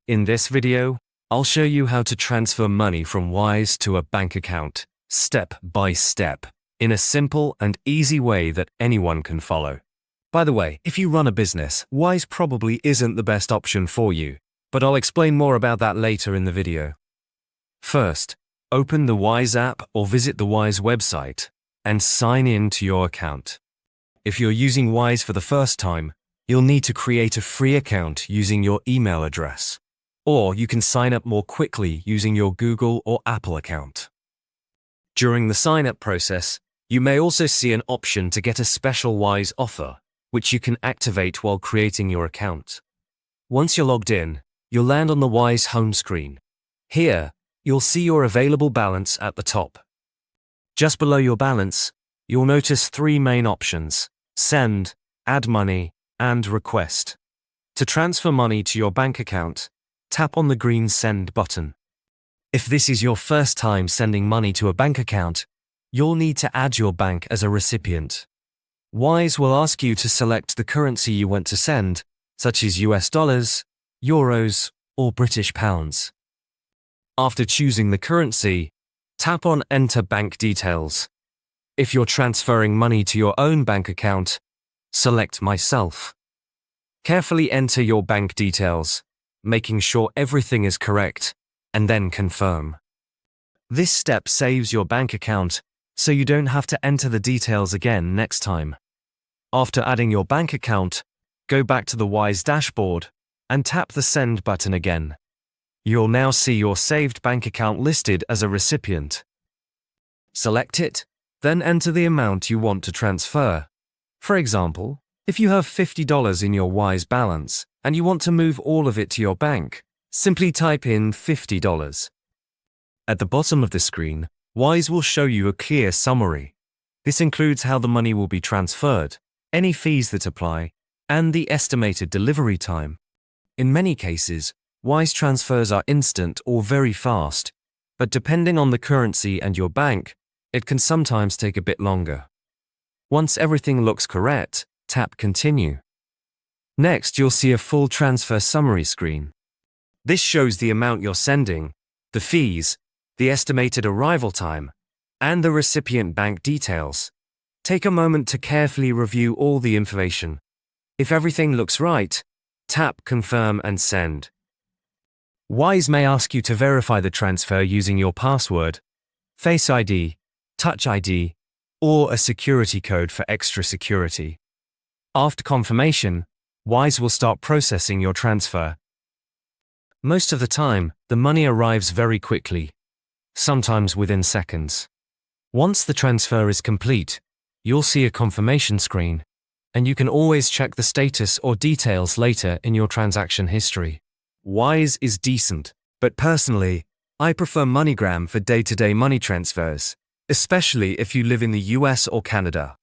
In this video, I'll show you how to transfer money from Wise to a bank account, step by step, in a simple and easy way that anyone can follow. By the way, if you run a business, Wise probably isn't the best option for you, but I'll explain more about that later in the video. First, open the Wise app or visit the Wise website and sign in to your account. If you're using Wise for the first time, you'll need to create a free account using your email address, or you can sign up more quickly using your Google or Apple account. During the sign-up process, you may also see an option to get a special Wise offer, which you can activate while creating your account. Once you're logged in, you'll land on the Wise home screen. Here, you'll see your available balance at the top. Just below your balance, you'll notice three main options: Send, Add Money, and Request. To transfer money to your bank account, tap on the green Send button. If this is your first time sending money to a bank account, you'll need to add your bank as a recipient. Wise will ask you to select the currency you want to send, such as US dollars, euros, or British pounds. After choosing the currency, tap on Enter Bank Details. If you're transferring money to your own bank account, select Myself. Carefully enter your bank details, making sure everything is correct, and then confirm. This step saves your bank account, so you don't have to enter the details again next time. After adding your bank account, go back to the Wise dashboard and tap the Send button again. You'll now see your saved bank account listed as a recipient. Select it, then enter the amount you want to transfer. For example, if you have $50 in your Wise balance and you want to move all of it to your bank, simply type in $50. At the bottom of the screen, Wise will show you a clear summary. This includes how the money will be transferred, any fees that apply, and the estimated delivery time. In many cases, Wise transfers are instant or very fast, but depending on the currency and your bank, it can sometimes take a bit longer. Once everything looks correct, tap Continue. Next, you'll see a full transfer summary screen. This shows the amount you're sending, the fees, the estimated arrival time, and the recipient bank details. Take a moment to carefully review all the information. If everything looks right, tap Confirm and Send. Wise may ask you to verify the transfer using your password, Face ID, Touch ID, or a security code for extra security. After confirmation, Wise will start processing your transfer. Most of the time, the money arrives very quickly, sometimes within seconds. Once the transfer is complete, you'll see a confirmation screen, and you can always check the status or details later in your transaction history. Wise is decent, but personally, I prefer MoneyGram for day-to-day money transfers, especially if you live in the US or Canada.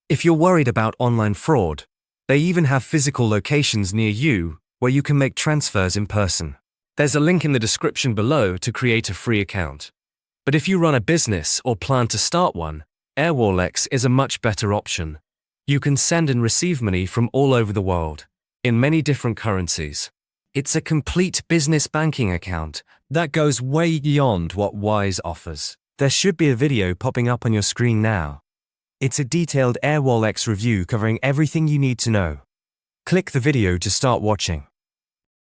If you're worried about online fraud, they even have physical locations near you where you can make transfers in person. There's a link in the description below to create a free account. But if you run a business or plan to start one, Airwallex is a much better option. You can send and receive money from all over the world, in many different currencies. It's a complete business banking account that goes way beyond what Wise offers. There should be a video popping up on your screen now. It's a detailed Airwallex review covering everything you need to know. Click the video to start watching.